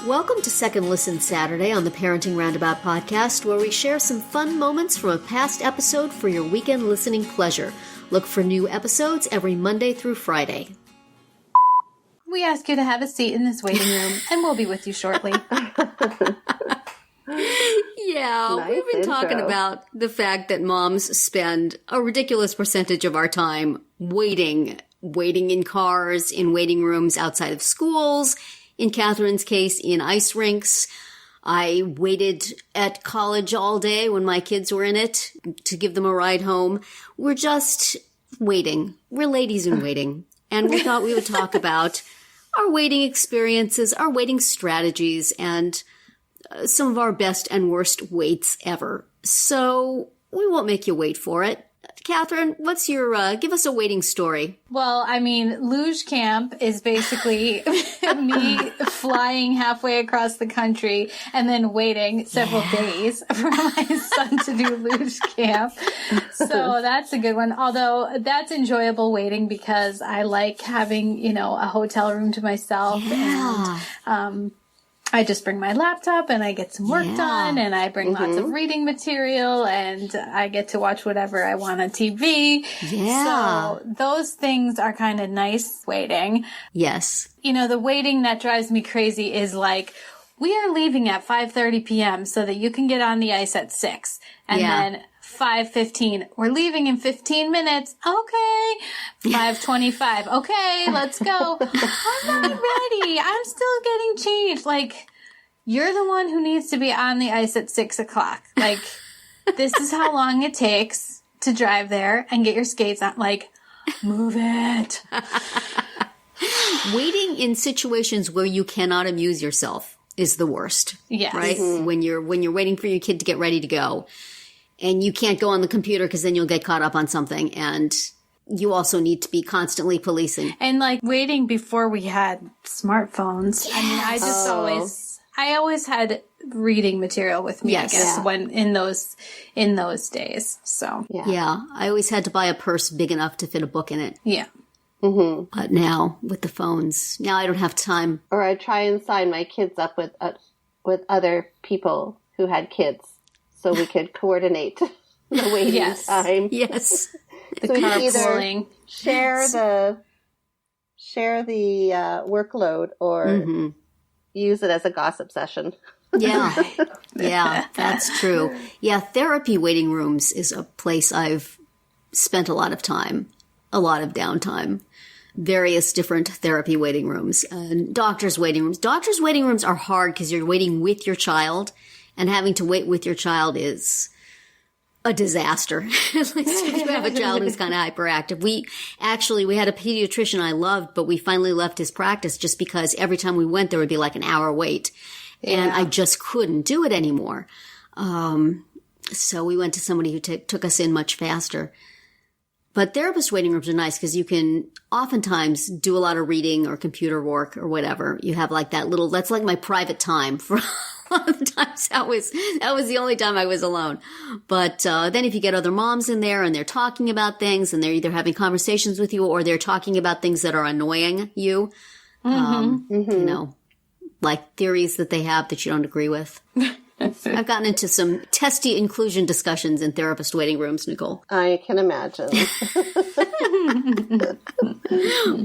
Welcome to Second Listen Saturday on the Parenting Roundabout podcast, where we share some fun moments from a past episode for your weekend listening pleasure. Look for new episodes every Monday through Friday. We ask you to have a seat in this waiting room, and we'll be with you shortly. Yeah, Nice we've been intro. talking about the fact that moms spend a ridiculous percentage of our time waiting in cars, in waiting rooms outside of schools, in Catherine's case, in ice rinks. I waited at college all day when my kids were in it to give them a ride home. We're just waiting. We're ladies in waiting. And we thought we would talk about our waiting experiences, our waiting strategies, and some of our best and worst waits ever. So we won't make you wait for it. Catherine, what's your, give us a waiting story. Well, I mean, luge camp is basically me flying halfway across the country and then waiting several days for my son to do luge camp. So that's a good one. Although that's enjoyable waiting because I like having, a hotel room to myself. Yeah. And, I just bring my laptop and I get some work done and I bring lots of reading material and I get to watch whatever I want on TV. Yeah. So those things are kind of nice waiting. Yes. The waiting that drives me crazy is like, we are leaving at 5:30 p.m. so that you can get on the ice at 6. And then 5:15, we're leaving in 15 minutes. Okay. 5:25. Okay, let's go. I'm not ready. I'm still getting changed. Like, you're the one who needs to be on the ice at 6 o'clock. Like, this is how long it takes to drive there and get your skates on. Like, move it. Waiting in situations where you cannot amuse yourself is the worst. Yes. Right? When you're waiting for your kid to get ready to go. And you can't go on the computer because then you'll get caught up on something. And you also need to be constantly policing. And like waiting before we had smartphones. I mean, I always had reading material with me, I guess, when in those days. So Yeah. I always had to buy a purse big enough to fit a book in it. yeah. Mm-hmm. But now with the phones, now I don't have time. Or I try and sign my kids up with other people who had kids so we could coordinate the waiting time. Yes. So we can either Carpooling. share the workload or use it as a gossip session. Yeah. Yeah, that's true. Yeah, therapy waiting rooms is a place I've spent a lot of time, a lot of downtime. Various different therapy waiting rooms and doctors' waiting rooms. Doctors' waiting rooms are hard because you're waiting with your child, and having to wait with your child is a disaster. At least if you have a child who's kind of hyperactive. We had a pediatrician I loved, but we finally left his practice just because every time we went, there would be like an hour wait. And I just couldn't do it anymore. So we went to somebody who took us in much faster. But therapist waiting rooms are nice because you can oftentimes do a lot of reading or computer work or whatever. You have like that's like my private time for a lot of the times. That was the only time I was alone. But then if you get other moms in there and they're talking about things and they're either having conversations with you or they're talking about things that are annoying you, like theories that they have that you don't agree with. I've gotten into some testy inclusion discussions in therapist waiting rooms, Nicole. I can imagine.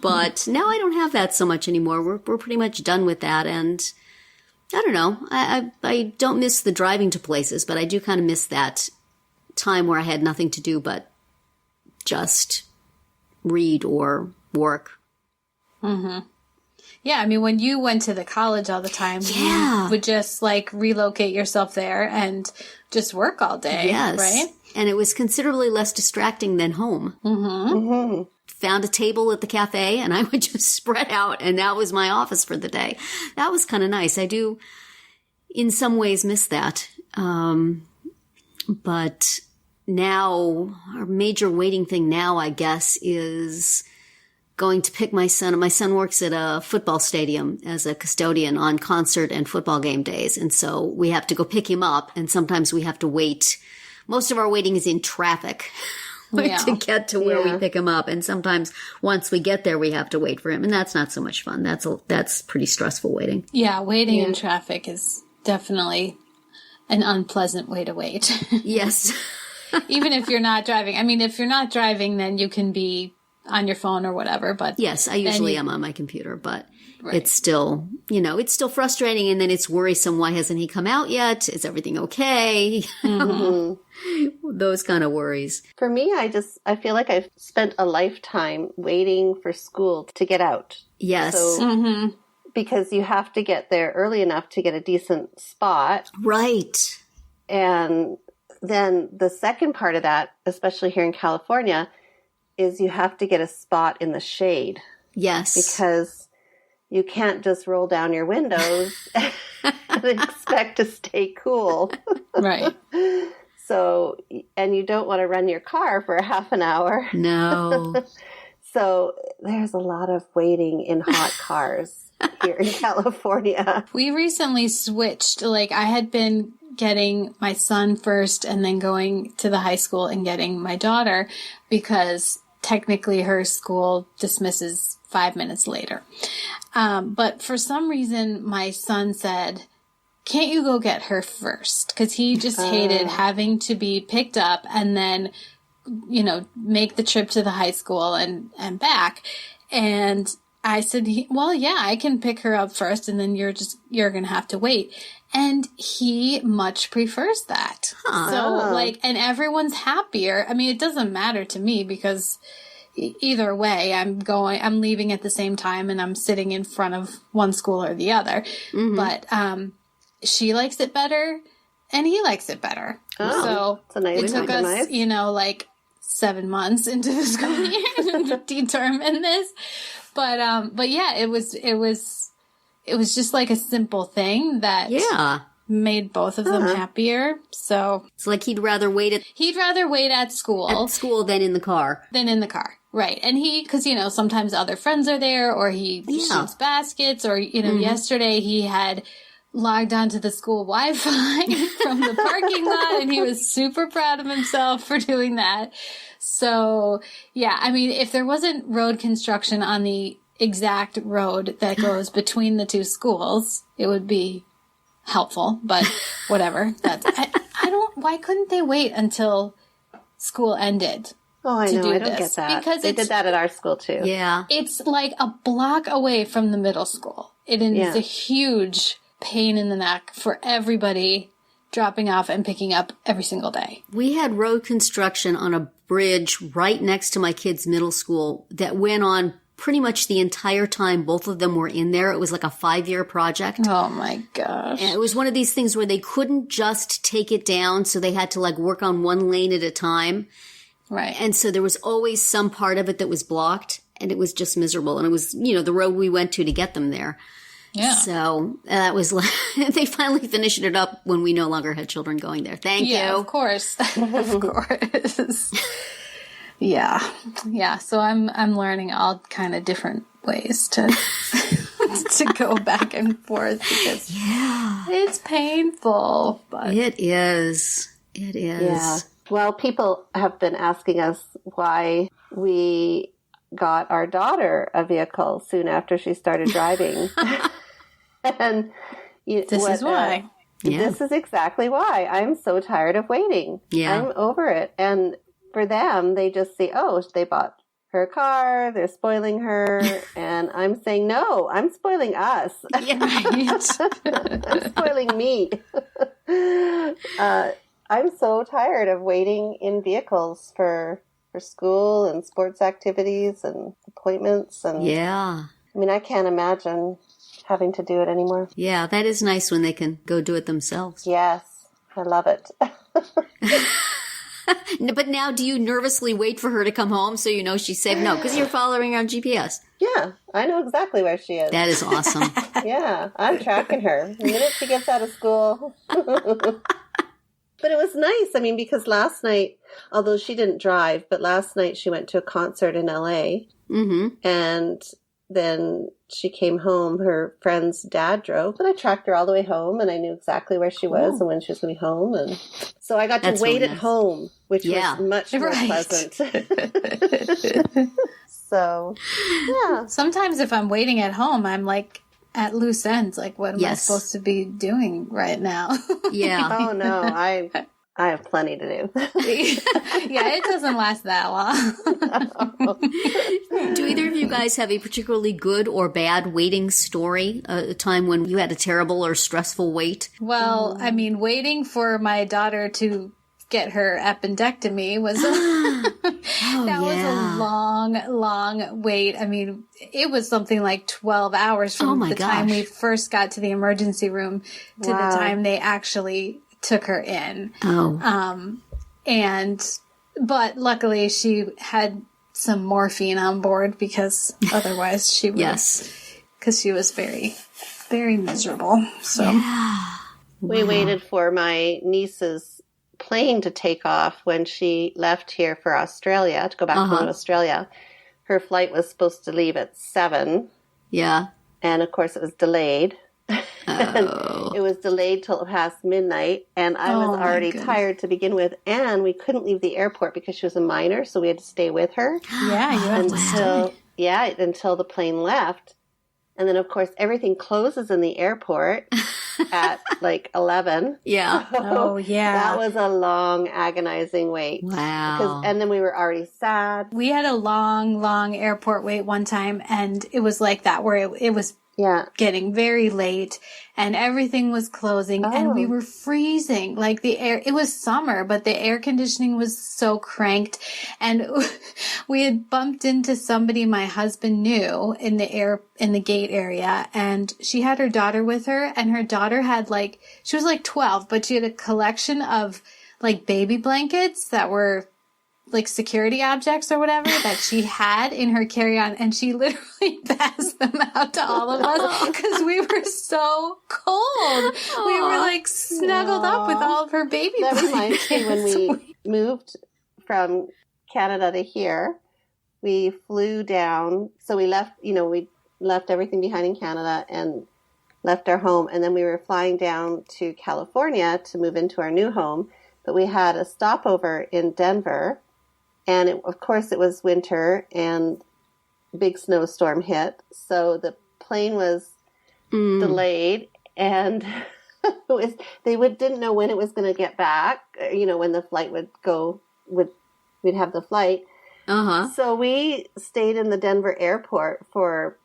But now I don't have that so much anymore. We're pretty much done with that. And I don't know. I don't miss the driving to places, but I do kind of miss that time where I had nothing to do but just read or work. Mm-hmm. Yeah, I mean, when you went to the college all the time, you would just like relocate yourself there and just work all day, right? And it was considerably less distracting than home. Found a table at the cafe and I would just spread out and that was my office for the day. That was kind of nice. I do in some ways miss that. But now our major waiting thing now, I guess, is going to pick my son. My son works at a football stadium as a custodian on concert and football game days. And so we have to go pick him up. And sometimes we have to wait. Most of our waiting is in traffic to get to where we pick him up. And sometimes once we get there, we have to wait for him. And that's not so much fun. That's pretty stressful waiting. Yeah, waiting in traffic is definitely an unpleasant way to wait. Yes. Even if you're not driving. I mean, if you're not driving, then you can be on your phone or whatever. But yes, I usually am on my computer, but it's still, it's still frustrating. And then it's worrisome. Why hasn't he come out yet? Is everything okay? Those kind of worries. For me, I feel like I've spent a lifetime waiting for school to get out. Yes. So, because you have to get there early enough to get a decent spot. Right. And then the second part of that, especially here in California, is you have to get a spot in the shade. Yes. Because you can't just roll down your windows and expect to stay cool. Right. So, and you don't want to run your car for a half an hour. No. So there's a lot of waiting in hot cars here in California. We recently switched. Like, I had been getting my son first and then going to the high school and getting my daughter because technically her school dismisses 5 minutes later. But for some reason, my son said, can't you go get her first? Because he just hated having to be picked up and then, make the trip to the high school and back. And I said, well, yeah, I can pick her up first and then you're going to have to wait. And he much prefers that. So and everyone's happier. I mean, it doesn't matter to me because either way, I'm leaving at the same time and I'm sitting in front of one school or the other. Mm-hmm. But, she likes it better and he likes it better. So it took us, 7 months into the school year to determine this. But yeah, it was just like a simple thing that made both of them happier. So it's like he'd rather wait at school than in the car. Right. And because, sometimes other friends are there or he shoots baskets or, yesterday he had logged onto the school Wi-Fi from the parking lot and he was super proud of himself for doing that. So, yeah, I mean, if there wasn't road construction on the exact road that goes between the two schools, it would be helpful, but whatever. Why couldn't they wait until school ended? Oh, I know. I don't get that. Because they did that at our school too. Yeah. It's like a block away from the middle school. It is a huge pain in the neck for everybody dropping off and picking up every single day. We had road construction on a bridge right next to my kids' middle school that went on pretty much the entire time both of them were in there. It was like a 5-year project. Oh my gosh. And it was one of these things where they couldn't just take it down, so they had to work on one lane at a time. Right. And so there was always some part of it that was blocked, and it was just miserable. And it was, the road we went to get them there. Yeah. So that was they finally finished it up when we no longer had children going there. Thank you. Yeah, of course. Of course. Yeah. Yeah. So I'm learning all kind of different ways to go back and forth because it's painful. But it is. It is. Yeah. Well, people have been asking us why we got our daughter a vehicle soon after she started driving. And this is why. This is exactly why. I'm so tired of waiting. Yeah. I'm over it. And for them, they just see, they bought her a car, they're spoiling her. And I'm saying, no, I'm spoiling us. Yeah, right. I'm spoiling me. I'm so tired of waiting in vehicles for school and sports activities and appointments. And yeah. I mean, I can't imagine having to do it anymore. Yeah, that is nice when they can go do it themselves. Yes, I love it. But now do you nervously wait for her to come home so you know she's safe? No, because you're following her on GPS. Yeah, I know exactly where she is. That is awesome. Yeah, I'm tracking her. The minute she gets out of school. But it was nice. I mean, because last night, although she didn't drive, but last night she went to a concert in LA. Mm-hmm. And then she came home. Her friend's dad drove, but I tracked her all the way home, and I knew exactly where she was and when she was going to be home. And so I got to wait really at nice. home, which was much more Right. pleasant. So, yeah. Sometimes if I'm waiting at home, I'm like at loose ends. Like, what am I Yes. supposed to be doing right now? Yeah. Oh no, I have plenty to do. Yeah, it doesn't last that long. Do either of you guys have a particularly good or bad waiting story? A time when you had a terrible or stressful wait? Well, I mean, waiting for my daughter to get her appendectomy was that was a long wait. I mean, it was something like 12 hours from the time we first got to the emergency room to the time they actually took her in. But luckily she had some morphine on board because otherwise she would, because she was very, very miserable. So we waited for my niece's plane to take off when she left here for Australia, to go back home to Australia. Her flight was supposed to leave at 7. Yeah. And of course it was delayed. And it was delayed till past midnight, and I was already tired to begin with, and we couldn't leave the airport because she was a minor, so we had to stay with her. Yeah, you have to stay. Until the plane left. And then of course everything closes in the airport at like 11. Yeah. Oh yeah. That was a long, agonizing wait. Wow. And then we were already sad. We had a long airport wait one time, and it was like that where it was getting very late and everything was closing and we were freezing. Like the air, it was summer, but the air conditioning was so cranked, and we had bumped into somebody my husband knew in the gate area, and she had her daughter with her, and her daughter had she was like 12, but she had a collection of like baby blankets that were like security objects or whatever that she had in her carry-on, and she literally passed them out to all of us because we were so cold. We were like snuggled up with all of her baby That blankets. reminds me when we moved from Canada to here, we flew down. So we left everything behind in Canada and left our home. And then we were flying down to California to move into our new home. But we had a stopover in Denver. And of course it was winter and big snowstorm hit. So the plane was delayed, and didn't know when it was going to get back, when the flight we'd have the flight. So we stayed in the Denver airport for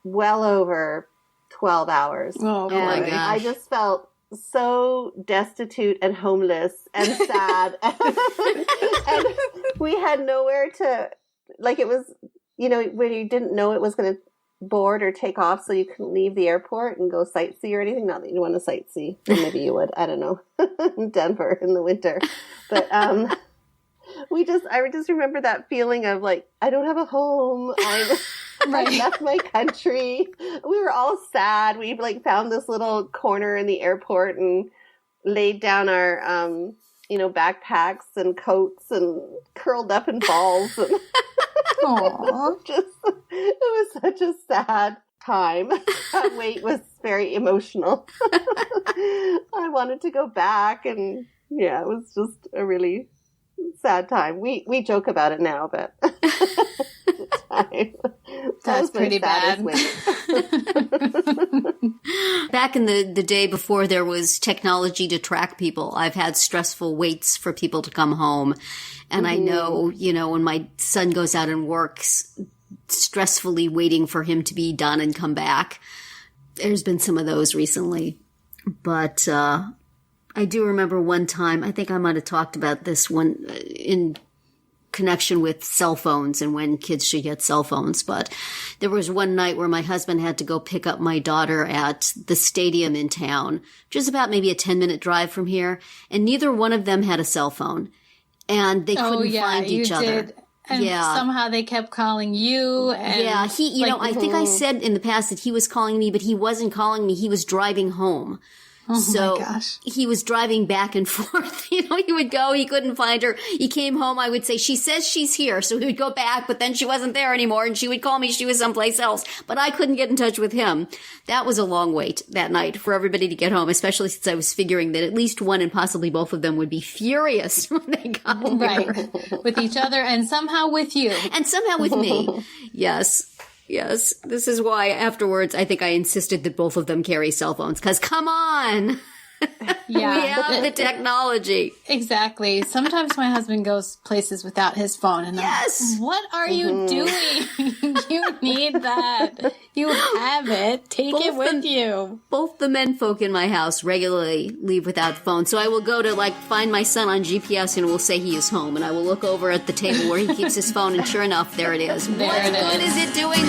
well over 12 hours. Oh my gosh. I just felt so destitute and homeless and sad. And we had nowhere to, it was, when you didn't know it was going to board or take off, so you couldn't leave the airport and go sightsee or anything. Not that you want to sightsee, or maybe you would, I don't know, in Denver in the winter. But I just remember that feeling of I don't have a home. I left my country. We were all sad. We found this little corner in the airport and laid down our backpacks and coats and curled up in balls. And it was such a sad time. That wait was very emotional. I wanted to go back, and it was just a really sad time. We joke about it now, but that's pretty bad. Back in the day before there was technology to track people, I've had stressful waits for people to come home. And I know, when my son goes out and works, stressfully waiting for him to be done and come back. There's been some of those recently. But I do remember one time, I think I might have talked about this one in connection with cell phones and when kids should get cell phones. But there was one night where my husband had to go pick up my daughter at the stadium in town, which is about maybe a 10-minute drive from here. And neither one of them had a cell phone. And they couldn't find each other. And somehow they kept calling you. And I think I said in the past that he was calling me, but he wasn't calling me. He was driving home. So my gosh. he was driving back and forth. He would go, he couldn't find her. He came home, I would say, she says she's here. So he would go back, but then she wasn't there anymore, and she would call me, she was someplace else. But I couldn't get in touch with him. That was a long wait that night for everybody to get home, especially since I was figuring that at least one and possibly both of them would be furious when they got here. Right. With each other and somehow with you. And somehow with me. Yes. Yes. This is why afterwards I think I insisted that both of them carry cell phones. Because come on. Yeah. We have the technology. Exactly. Sometimes my husband goes places without his phone, and Yes. I'm like, what are you doing? You need that. You have it. Take it with you. Both the men folk in my house regularly leave without phones. So I will go to find my son on GPS and will say he is home. And I will look over at the table where he keeps his phone, and sure enough, there it is. There What it good is. is it doing